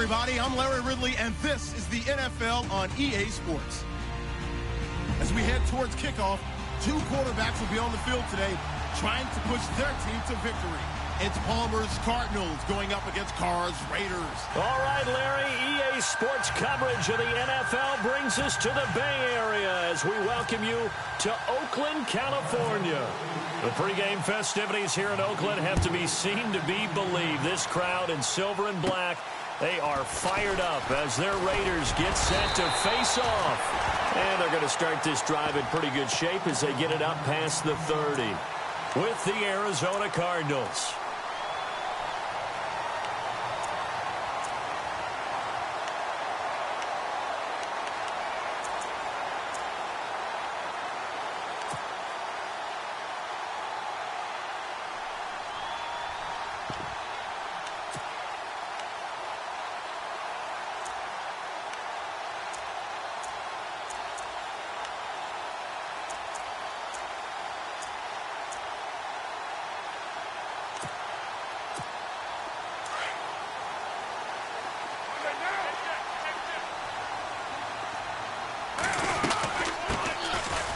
everybody. I'm Larry Ridley, and this is the NFL on EA Sports. As we head towards kickoff, two quarterbacks will be on the field today trying to push their team to victory. It's Palmer's Cardinals going up against Carr's Raiders. All right, Larry, EA Sports coverage of the NFL brings us to the Bay Area as we welcome you to Oakland, California. The pregame festivities here in Oakland have to be seen to be believed. This crowd in silver and black, they are fired up as their Raiders get set to face off. And they're going to start this drive in pretty good shape as they get it up past the 30 with the Arizona Cardinals.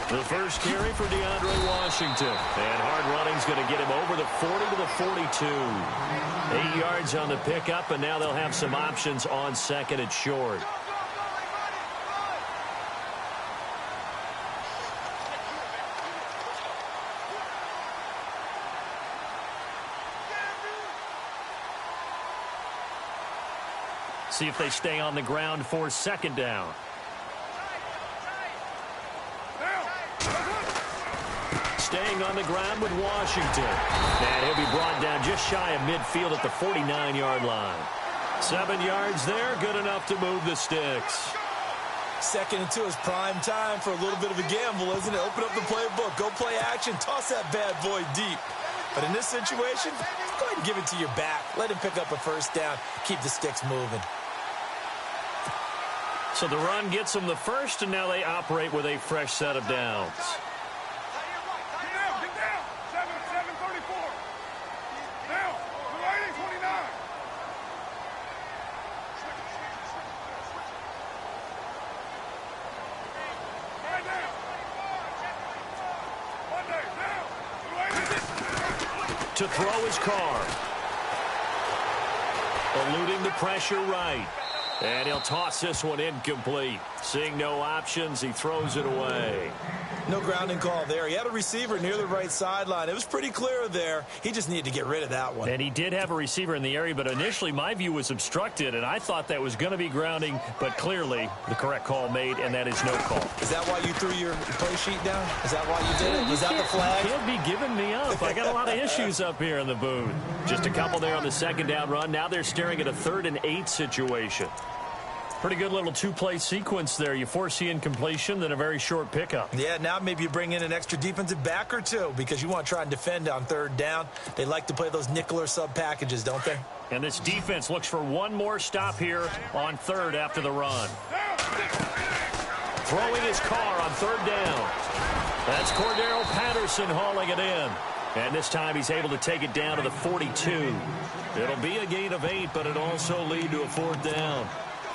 The first carry for DeAndre Washington. And hard running's going to get him over the 40 to the 42. 8 yards on the pickup, and now they'll have some options on second and short. See if they stay on the ground for second down. Staying on the ground with Washington. And he'll be brought down just shy of midfield at the 49-yard line. 7 yards there, good enough to move the sticks. Second and 2 is prime time for a little bit of a gamble, isn't it? Open up the playbook, go play action, toss that bad boy deep. But in this situation, go ahead and give it to your back. Let him pick up a first down, keep the sticks moving. So the run gets them the first, and now they operate with a fresh set of downs. To throw his car. Eluding the pressure right. And he'll toss this one incomplete. Seeing no options, he throws it away. No grounding call there. He had a receiver near the right sideline. It was pretty clear there. He just needed to get rid of that one. And he did have a receiver in the area, but initially my view was obstructed, and I thought that was going to be grounding, but clearly the correct call made, and that is no call. Is that why you threw your play sheet down? Is that why you did it? Was that the flag? You can't be giving me up. I got a lot of issues up here in the booth. Just a couple there on the second down run. Now they're staring at a 3rd and 8 situation. Pretty good little two-play sequence there. You force the incompletion, then a very short pickup. Yeah, now maybe you bring in an extra defensive back or two because you want to try and defend on 3rd down. They like to play those nickel or sub packages, don't they? And this defense looks for one more stop here on 3rd after the run. Throwing his car on 3rd down. That's Cordero Patterson hauling it in. And this time he's able to take it down to the 42. It'll be a gain of 8, but it'll also lead to a 4th down.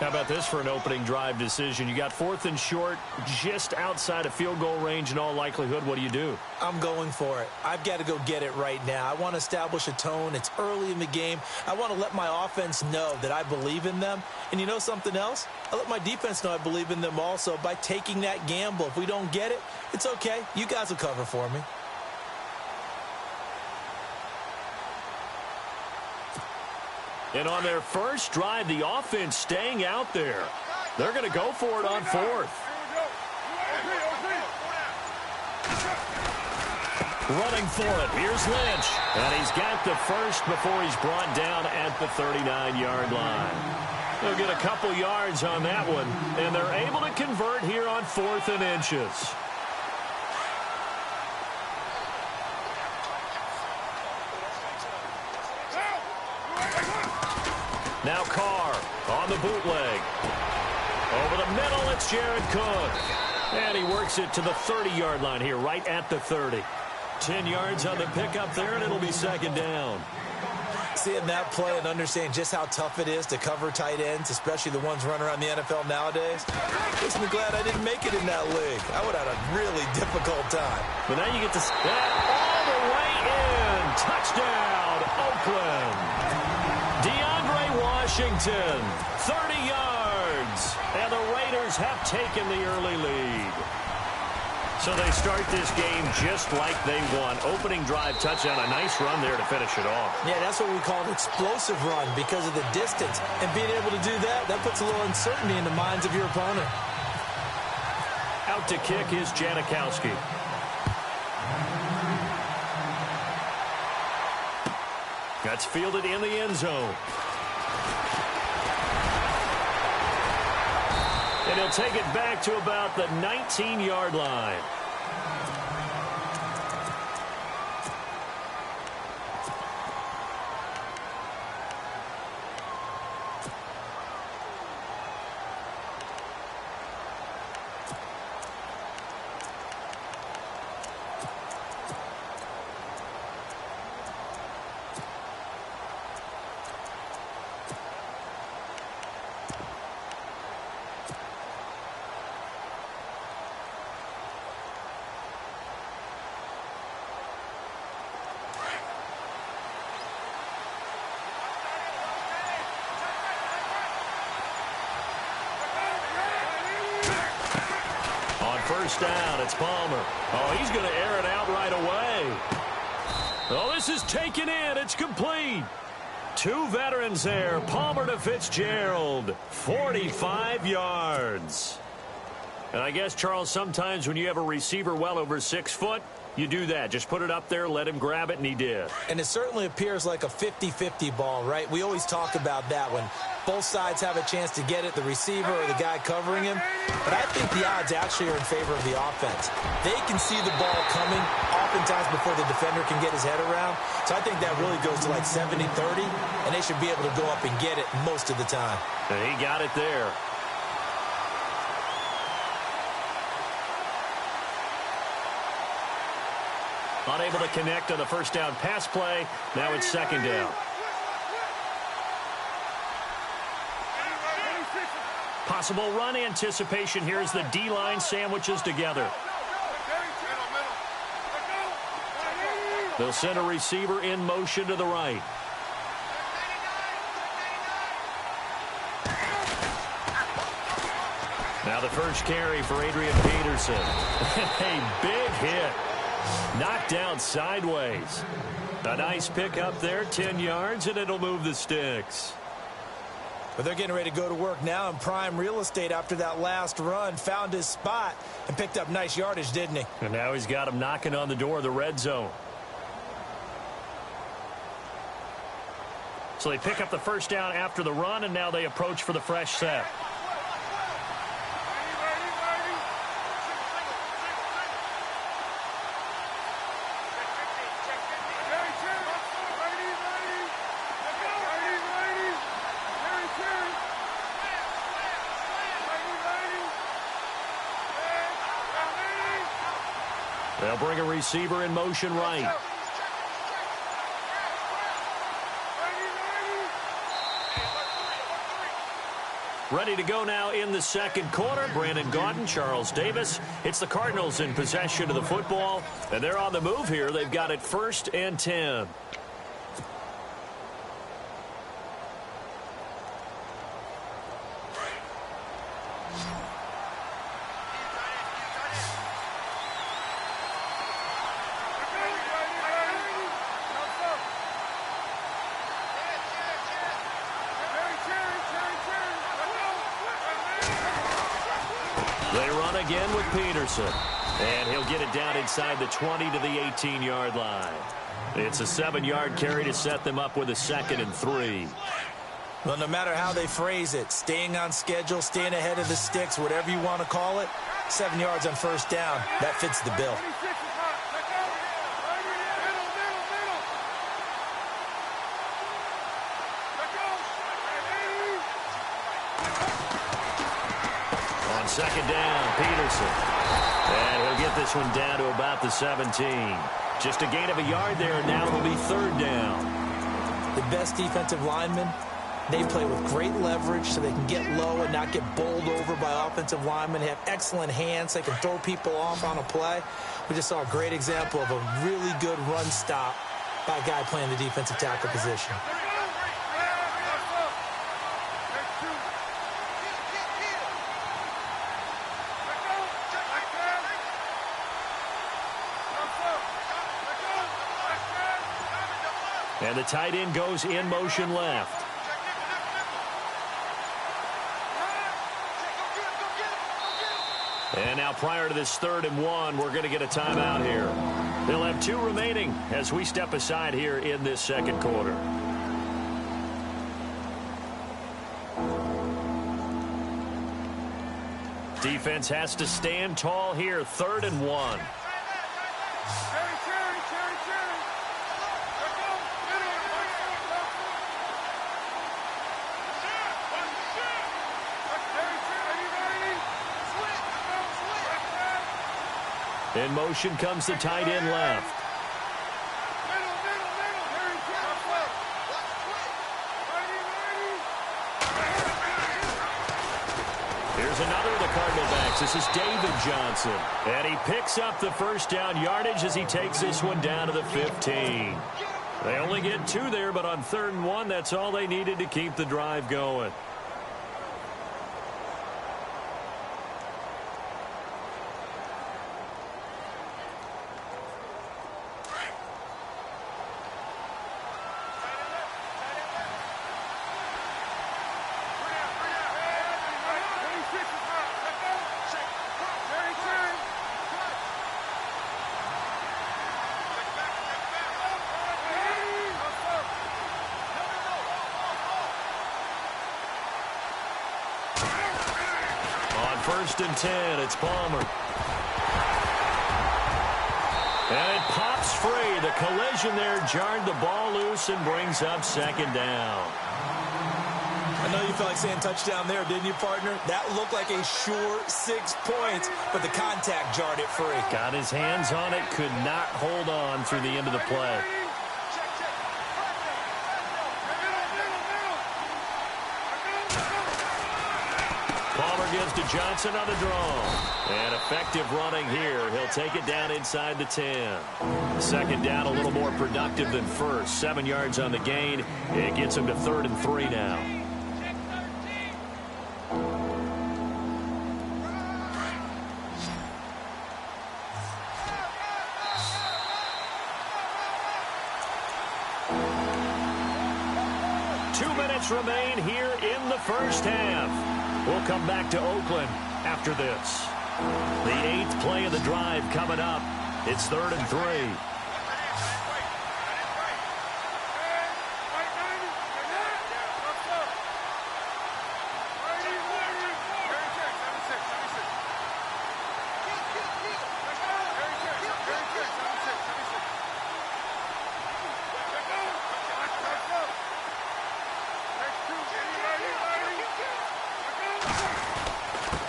How about this for an opening drive decision? You got 4th and short, just outside of field goal range in all likelihood. What do you do? I'm going for it. I've got to go get it right now. I want to establish a tone. It's early in the game. I want to let my offense know that I believe in them. And you know something else? I let my defense know I believe in them also by taking that gamble. If we don't get it, it's okay. You guys will cover for me. And on their first drive, the offense staying out there. They're going to go for it on 4th. Running for it. Here's Lynch. And he's got the first before he's brought down at the 39-yard line. They'll get a couple yards on that one. And they're able to convert here on 4th and inches. Now Carr on the bootleg. Over the middle, it's Jared Cook. And he works it to the 30-yard line here, right at the 30. 10 yards on the pickup there, and it'll be 2nd down. seeing that play and understanding just how tough it is to cover tight ends, especially the ones running around the NFL nowadays, makes me glad I didn't make it in that league. I would have had a really difficult time. But now you get to step all the way in. Touchdown, Oakland. DeAndre Washington, 30 yards. And the Raiders have taken the early lead. So they start this game just like they won. Opening drive touchdown, a nice run there to finish it off. Yeah, that's what we call an explosive run because of the distance. And being able to do that puts a little uncertainty in the minds of your opponent. Out to kick is Janikowski. That's fielded in the end zone. And he'll take it back to about the 19-yard line. First down, it's Palmer. Oh, he's going to air it out right away. Oh, this is taken in. It's complete. Two veterans there. Palmer to Fitzgerald. 45 yards. And I guess, Charles, sometimes when you have a receiver well over 6 foot, you do that. Just put it up there, let him grab it, and he did. And it certainly appears like a 50-50 ball, right? We always talk about that when both sides have a chance to get it, the receiver or the guy covering him. But I think the odds actually are in favor of the offense. They can see the ball coming oftentimes before the defender can get his head around. So I think that really goes to like 70-30, and they should be able to go up and get it most of the time. And he got it there. Unable to connect on the first down pass play. Now it's second down. Possible run anticipation here as the D-line sandwiches together. They'll send a receiver in motion to the right. Now the first carry for Adrian Peterson. A big hit. Knocked down sideways. A nice pickup there, 10 yards, and it'll move the sticks. But they're getting ready to go to work now in prime real estate after that last run. Found his spot and picked up nice yardage, didn't he? And now he's got him knocking on the door of the red zone. So they pick up the first down after the run, and now they approach for the fresh set. They'll bring a receiver in motion right. Ready to go now in the second quarter. Brandon Gaudin, Charles Davis. It's the Cardinals in possession of the football, and they're on the move here. They've got it 1st and 10. They run again with Peterson. And he'll get it down inside the 20 to the 18-yard line. It's a 7-yard carry to set them up with a 2nd and 3. Well, no matter how they phrase it, staying on schedule, staying ahead of the sticks, whatever you want to call it, 7 yards on first down, that fits the bill. Second down, Peterson. And he'll get this one down to about the 17. Just a gain of a yard there, and now it'll be 3rd down. The best defensive linemen, they play with great leverage so they can get low and not get bowled over by offensive linemen. They have excellent hands. They can throw people off on a play. We just saw a great example of a really good run stop by a guy playing the defensive tackle position. And the tight end goes in motion left. And now prior to this 3rd and 1, we're going to get a timeout here. They'll have 2 remaining as we step aside here in this second quarter. Defense has to stand tall here, 3rd and 1. In motion comes the tight end left. Here's another of the Cardinal backs. This is David Johnson. And he picks up the first down yardage as he takes this one down to the 15. They only get 2 there, but on 3rd and 1, that's all they needed to keep the drive going. First and 10, it's Palmer. And it pops free. The collision there jarred the ball loose and brings up 2nd down. I know you felt like saying touchdown there, didn't you, partner? That looked like a sure 6 points, but the contact jarred it free. Got his hands on it, could not hold on through the end of the play. Palmer gives to Johnson on the draw. And effective running here. He'll take it down inside the 10. 2nd down, a little more productive than first. 7 yards on the gain. It gets him to 3rd and 3 now. Remain here in the first half. We'll come back to Oakland after this. The 8th play of the drive coming up. It's 3rd and 3.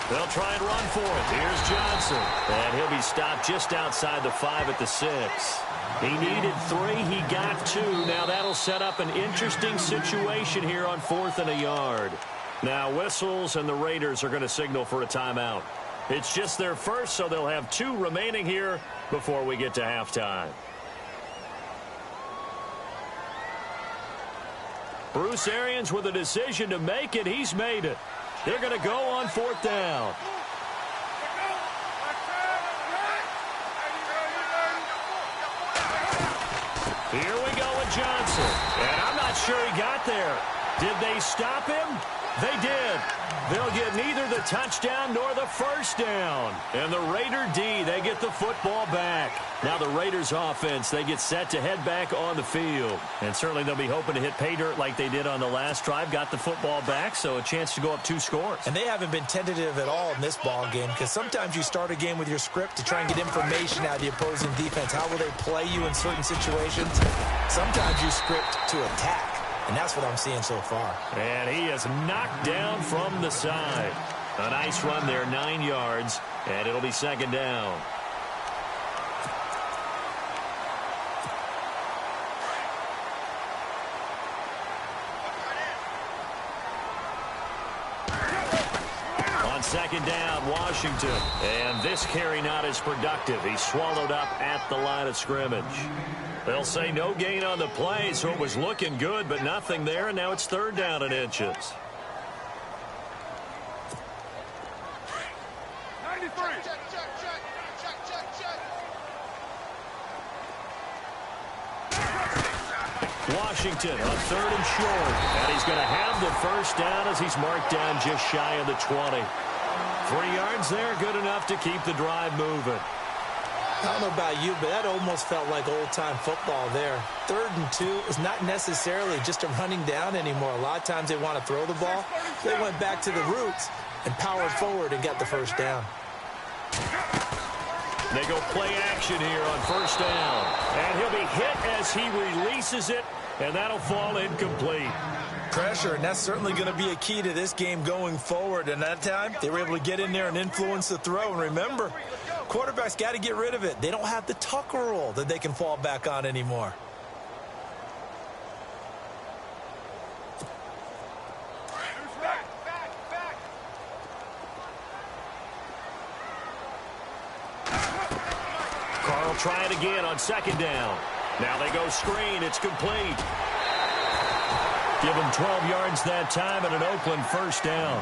They'll try and run for it. Here's Johnson. And he'll be stopped just outside the 5 at the 6. He needed 3. He got 2. Now that'll set up an interesting situation here on 4th and a yard. Now whistles and the Raiders are going to signal for a timeout. It's just their first, so they'll have 2 remaining here before we get to halftime. Bruce Arians with a decision to make it. He's made it. They're going to go on 4th down. Here we go with Johnson. And I'm not sure he got there. Did they stop him? They did. They'll get neither the touchdown nor the first down. And the Raider D, they get the football back. Now the Raiders offense, they get set to head back on the field. And certainly they'll be hoping to hit pay dirt like they did on the last drive. Got the football back, so a chance to go up 2 scores. And they haven't been tentative at all in this ball game, because sometimes you start a game with your script to try and get information out of the opposing defense. How will they play you in certain situations? Sometimes you script to attack. And that's what I'm seeing so far. And he is knocked down from the side. A nice run there, 9 yards, and it'll be 2nd down. second down, Washington. And this carry not as productive. He's swallowed up at the line of scrimmage. They'll say no gain on the play, so it was looking good, but nothing there, and now it's third down and inches. 93. Washington on third and short. And he's going to have the first down as he's marked down just shy of the 20. 3 yards there, good enough to keep the drive moving. I don't know about you, but that almost felt like old-time football there. 3rd and 2 is not necessarily just a running down anymore. A lot of times they want to throw the ball. They went back to the roots and powered forward and got the first down. They go play action here on first down. And he'll be hit as he releases it, and that'll fall incomplete. Pressure, and that's certainly going to be a key to this game going forward. And that time, they were able to get in there and influence the throw. And remember, quarterbacks got to get rid of it. They don't have the Tucker rule that they can fall back on anymore. Carl try it again on second down. Now they go screen. It's complete. Give him 12 yards that time and an Oakland first down.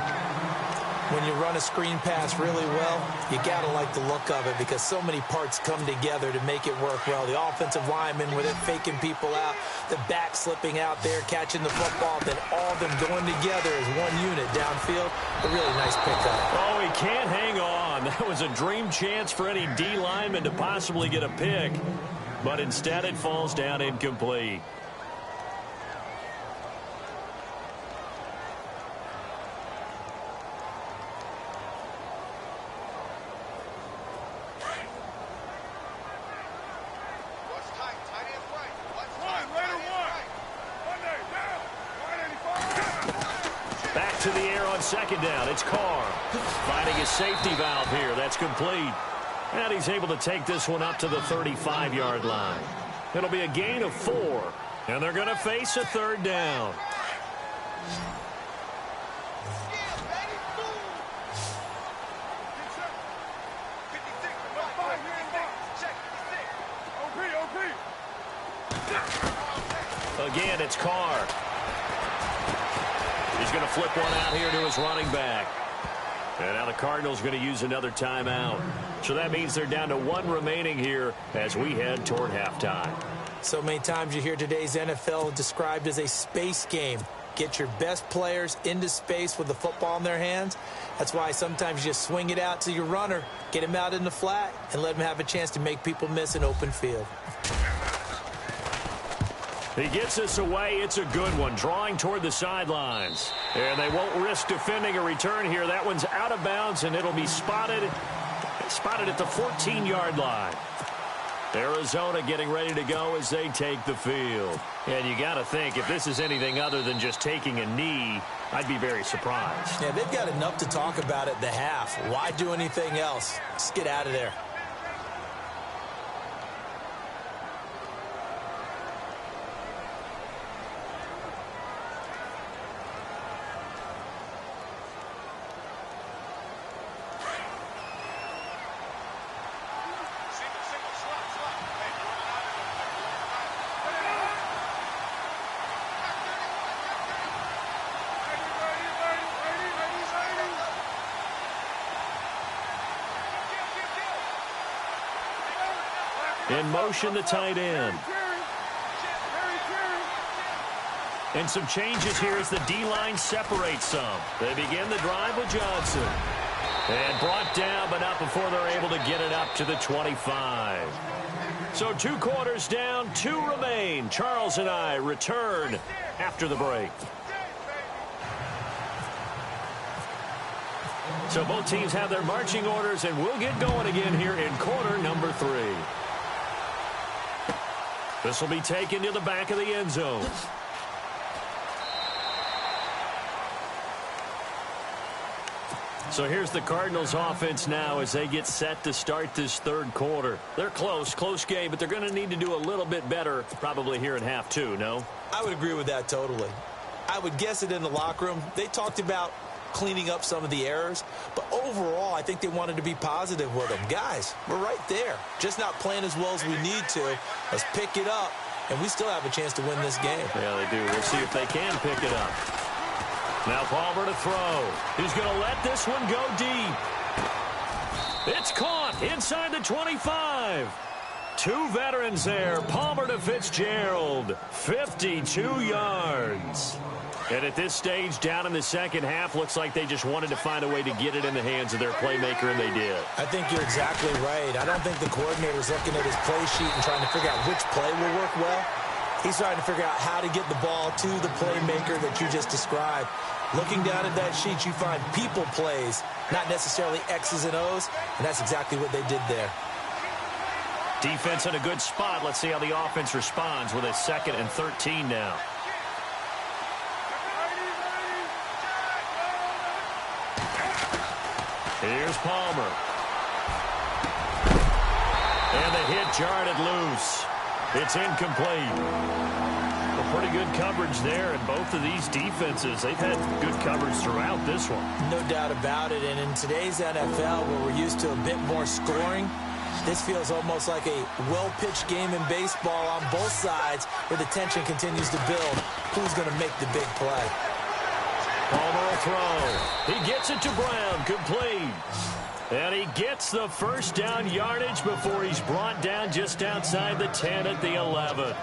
When you run a screen pass really well, you got to like the look of it because so many parts come together to make it work well. The offensive lineman with it faking people out, the back slipping out there, catching the football, then all of them going together as one unit downfield. A really nice pickup. Oh, he can't hang on. That was a dream chance for any D lineman to possibly get a pick, but instead it falls down incomplete. To the air on second down. It's Carr finding his safety valve here. That's complete. And he's able to take this one up to the 35-yard line. It'll be a gain of 4. And they're going to face a third down. Again, it's Carr. He's going to flip one out here to his running back. And now the Cardinals going to use another timeout. So that means they're down to 1 remaining here as we head toward halftime. So many times you hear today's NFL described as a space game. Get your best players into space with the football in their hands. That's why sometimes you just swing it out to your runner, get him out in the flat, and let him have a chance to make people miss an open field. He gets this away. It's a good one, drawing toward the sidelines. And they won't risk defending a return here. That one's out of bounds, and it'll be spotted at the 14-yard line. Arizona getting ready to go as they take the field. And you got to think, if this is anything other than just taking a knee, I'd be very surprised. Yeah, they've got enough to talk about at the half. Why do anything else? Just get out of there. In motion, the tight end. And some changes here as the D-line separates some. They begin the drive with Johnson. And brought down, but not before they're able to get it up to the 25. So 2 quarters down, 2 remain. Charles and I return after the break. So both teams have their marching orders, and we'll get going again here in quarter number 3. This will be taken to the back of the end zone. So here's the Cardinals offense now as they get set to start this third quarter. They're close game, but they're going to need to do a little bit better probably here in half 2, no? I would agree with that totally. I would guess it in the locker room. They talked about cleaning up some of the errors. But overall, I think they wanted to be positive with them. Guys, we're right there. Just not playing as well as we need to. Let's pick it up, and we still have a chance to win this game. Yeah, they do. We'll see if they can pick it up. Now Palmer to throw. He's going to let this one go deep. It's caught inside the 25. Two veterans there. Palmer to Fitzgerald. 52 yards. And at this stage, down in the second half, looks like they just wanted to find a way to get it in the hands of their playmaker, and they did. I think you're exactly right. I don't think the coordinator's looking at his play sheet and trying to figure out which play will work well. He's trying to figure out how to get the ball to the playmaker that you just described. Looking down at that sheet, you find people plays, not necessarily X's and O's, and that's exactly what they did there. Defense in a good spot. Let's see how the offense responds with a 2nd and 13 now. Here's Palmer. And the hit jarred it loose. It's incomplete. Well, pretty good coverage there, and both of these defenses, they've had good coverage throughout this one. No doubt about it, and in today's NFL, where we're used to a bit more scoring, this feels almost like a well-pitched game in baseball on both sides, where the tension continues to build. Who's going to make the big play? Palmer will throw. He gets it to Brown, complete. And he gets the first down yardage before he's brought down just outside the 10 at the 11.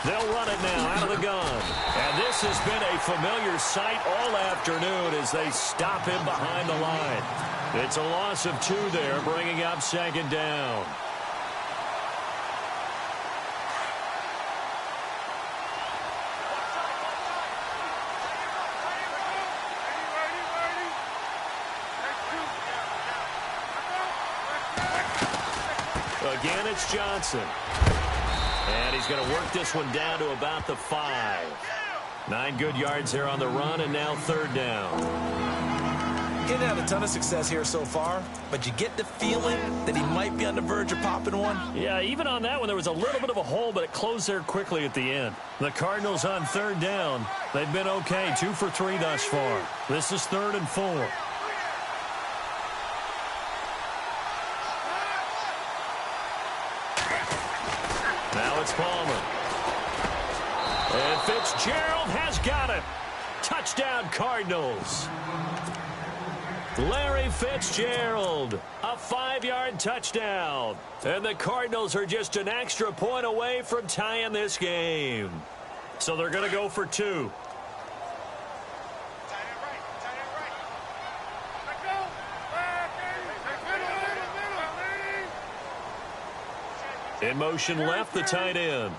They'll run it now out of the gun. And this has been a familiar sight all afternoon as they stop him behind the line. It's a loss of 2 there, bringing up 2nd down. Again, it's Johnson. And he's going to work this one down to about the 5. 9 good yards there on the run, and now 3rd down. He didn't have a ton of success here so far, but you get the feeling that he might be on the verge of popping one. Yeah, even on that one, there was a little bit of a hole, but it closed there quickly at the end. The Cardinals on 3rd down. They've been okay, 2 for 3 thus far. This is 3rd and 4. Now it's Palmer. And Fitzgerald has got it. Touchdown, Cardinals. Larry Fitzgerald, a 5-yard touchdown. And the Cardinals are just an extra point away from tying this game. So they're going to go for 2. In motion left, the tight end.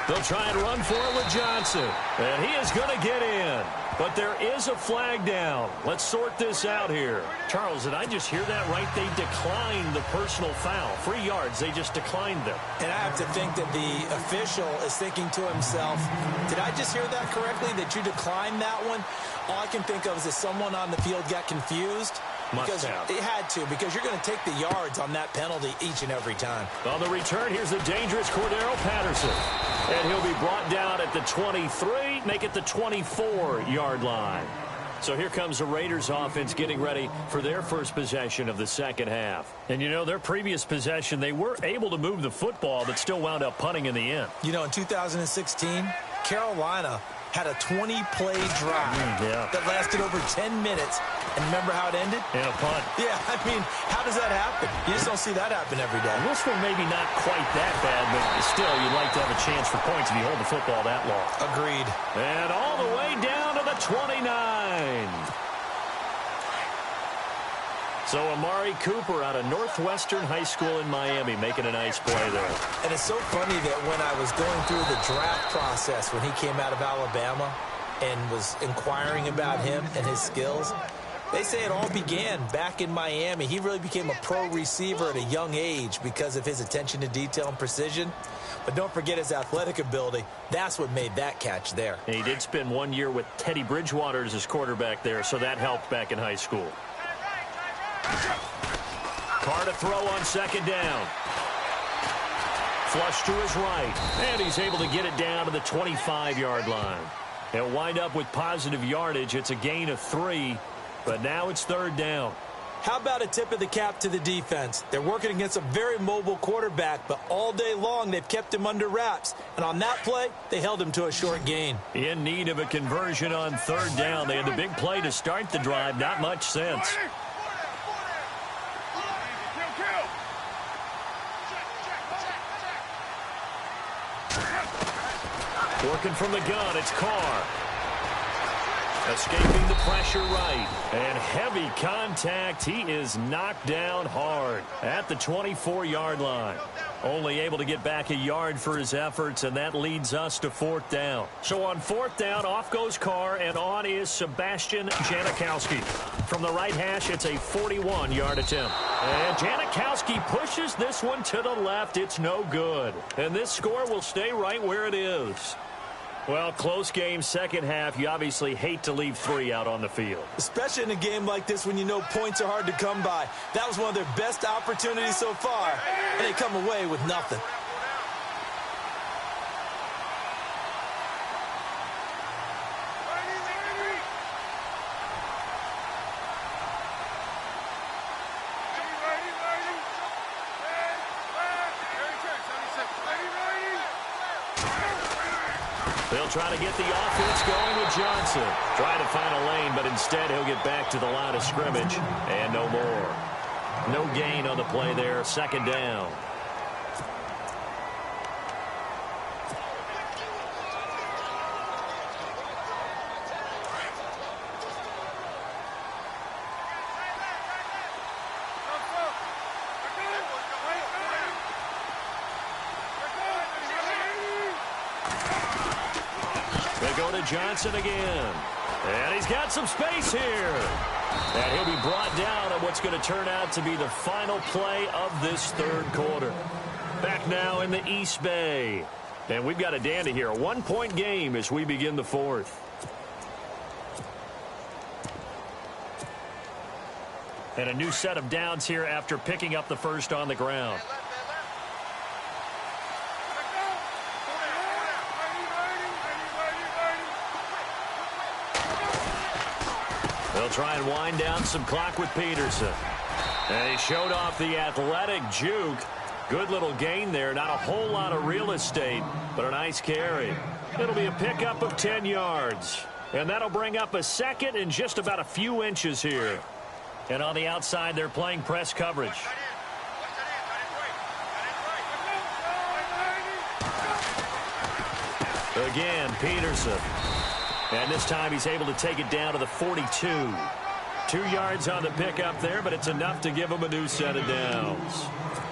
They'll try and run for it with Johnson. And he is going to get in. But there is a flag down. Let's sort this out here. Charles, did I just hear that right? They declined the personal foul. 3 yards, they just declined them. And I have to think that the official is thinking to himself, did I just hear that correctly, that you declined that one? All I can think of is that someone on the field got confused. Because it had to, because you're going to take the yards on that penalty each and every time. On the return, here's the dangerous Cordero Patterson. And he'll be brought down at the 23, make it the 24-yard line. So here comes the Raiders offense getting ready for their first possession of the second half. And, you know, their previous possession, they were able to move the football, but still wound up punting in the end. You know, in 2016, Carolina had a 20-play drive that lasted over 10 minutes. And remember how it ended? In a punt. Yeah, I mean, how does that happen? You just don't see that happen every day. This one maybe not quite that bad, but still, you'd like to have a chance for points if you hold the football that long. Agreed. And all the way down to the 29. So Amari Cooper out of Northwestern High School in Miami making a nice play there. And it's so funny that when I was going through the draft process when he came out of Alabama and was inquiring about him and his skills, They say it all began back in Miami. He really became a pro receiver at a young age because of his attention to detail and precision. But don't forget his athletic ability. That's what made that catch there. And he did spend 1 year with Teddy Bridgewater as his quarterback there, so that helped back in high school. Carr to throw on second down. Flush to his right, and he's able to get it down to the 25-yard line. He'll wind up with positive yardage. It's a gain of 3, but now it's third down. How about a tip of the cap to the defense? They're working against a very mobile quarterback, but all day long they've kept him under wraps. And on that play, they held him to a short gain. In need of a conversion on third down. They had the big play to start the drive. Not much sense. Working from the gun, it's Carr. Escaping the pressure right. And heavy contact. He is knocked down hard at the 24-yard line. Only able to get back a yard for his efforts, and that leads us to fourth down. So on fourth down, off goes Carr, and on is Sebastian Janikowski. From the right hash, it's a 41-yard attempt. And Janikowski pushes this one to the left. It's no good. And this score will stay right where it is. Well, close game, second half. You obviously hate to leave 3 out on the field. Especially in a game like this when you know points are hard to come by. That was one of their best opportunities so far, and they come away with nothing. They'll try to get the offense going with Johnson. Trying to find a lane, but instead he'll get back to the line of scrimmage. And no more. No gain on the play there. Second down. Johnson again. And he's got some space here. And he'll be brought down on what's going to turn out to be the final play of this third quarter. Back now in the East Bay. And we've got a dandy here. A 1-point game as we begin the fourth. And a new set of downs here after picking up the first on the ground. They'll try and wind down some clock with Peterson. And he showed off the athletic juke. Good little gain there. Not a whole lot of real estate, but a nice carry. It'll be a pickup of 10 yards. And that'll bring up a second and just about a few inches here. And on the outside, they're playing press coverage. Again, Peterson. And this time he's able to take it down to the 42. 2 yards on the pickup there, but it's enough to give him a new set of downs.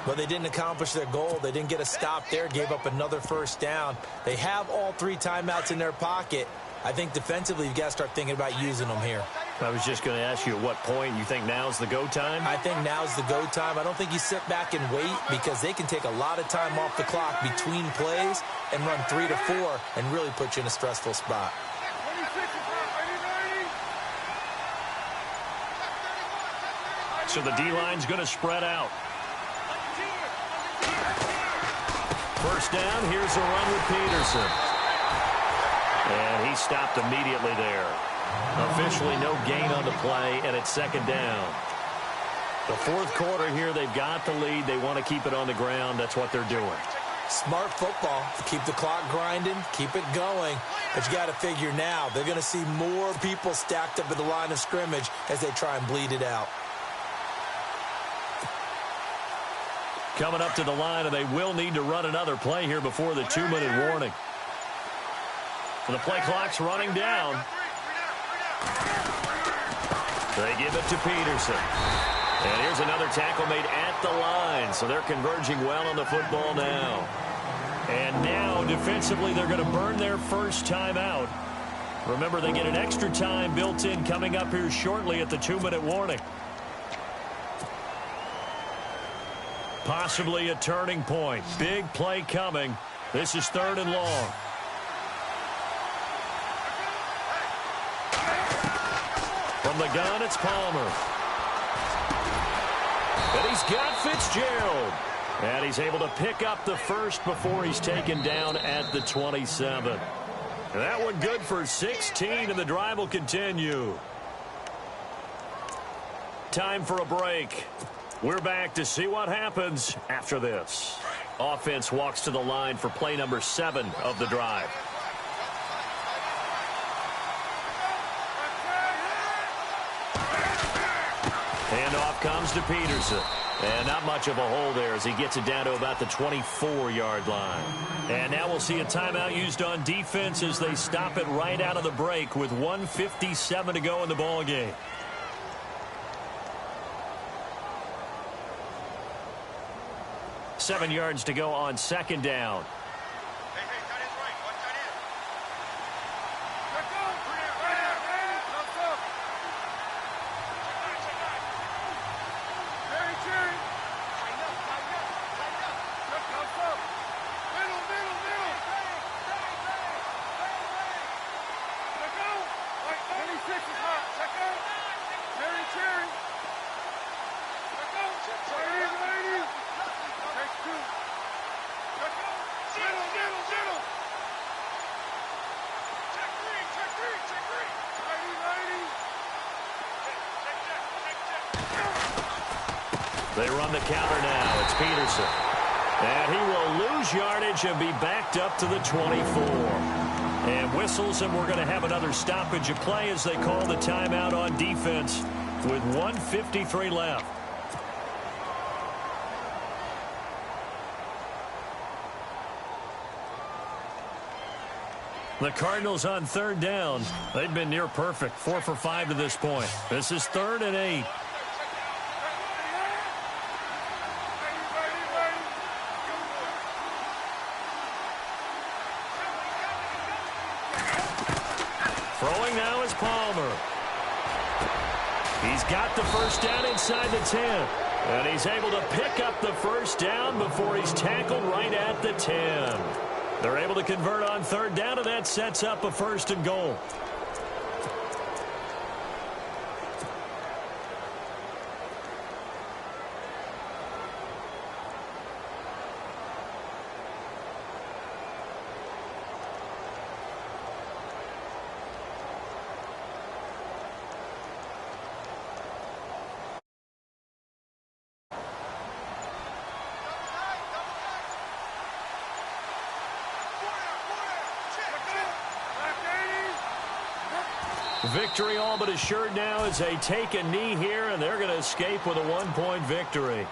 Well, they didn't accomplish their goal. They didn't get a stop there, gave up another first down. They have all 3 timeouts in their pocket. I think defensively you've got to start thinking about using them here. I was just going to ask you at what point you think now's the go time? I think now's the go time. I don't think you sit back and wait because they can take a lot of time off the clock between plays and run 3 to 4 and really put you in a stressful spot. So the D-line's going to spread out. First down, here's a run with Peterson. And he stopped immediately there. Officially no gain on the play, and it's second down. The fourth quarter here, they've got the lead. They want to keep it on the ground. That's what they're doing. Smart football. Keep the clock grinding, keep it going. But you got to figure now, they're going to see more people stacked up at the line of scrimmage as they try and bleed it out. Coming up to the line, and they will need to run another play here before the 2-minute warning. So the play clock's running down. They give it to Peterson. And here's another tackle made at the line. So they're converging well on the football now. And now, defensively, they're going to burn their first timeout. Remember, they get an extra time built in coming up here shortly at the 2-minute warning. Possibly a turning point. Big play coming. This is 3rd and long. From the gun, it's Palmer. And he's got Fitzgerald. And he's able to pick up the first before he's taken down at the 27. And that one good for 16, and the drive will continue. Time for a break. We're back to see what happens after this. Offense walks to the line for play number 7 of the drive. Handoff comes to Peterson. And not much of a hole there as he gets it down to about the 24-yard line. And now we'll see a timeout used on defense as they stop it right out of the break with 1:57 to go in the ballgame. Seven yards to go on 2nd down. They run the counter now. It's Peterson. And he will lose yardage and be backed up to the 24. And whistles, and we're going to have another stoppage of play as they call the timeout on defense with 1:53 left. The Cardinals on 3rd down. They've been near perfect. 4 for 5 to this point. This is 3rd and 8. Throwing now is Palmer. He's got the first down inside the 10. And he's able to pick up the first down before he's tackled right at the 10. They're able to convert on 3rd down, and that sets up a 1st and goal. Victory all but assured now as they take a knee here, and they're going to escape with a 1-point victory.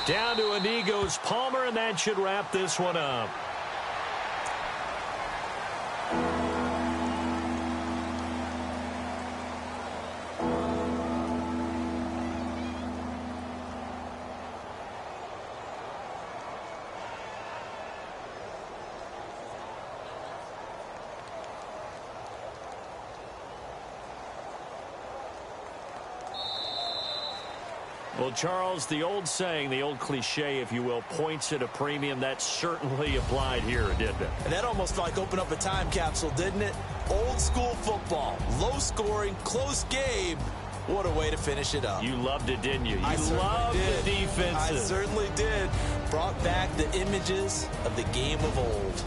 Down to a knee goes Palmer, and that should wrap this one up. Well, Charles, the old saying, the old cliche, if you will, points at a premium. That certainly applied here, didn't it? And that almost like opened up a time capsule, didn't it? Old school football, low scoring, close game. What a way to finish it up. You loved it, didn't you? You loved the defenses. I certainly did. Brought back the images of the game of old.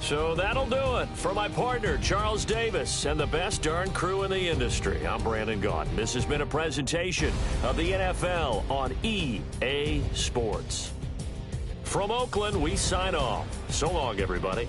So that'll do it. For my partner, Charles Davis, and the best darn crew in the industry, I'm Brandon Gaudin. This has been a presentation of the NFL on EA Sports. From Oakland, we sign off. So long, everybody.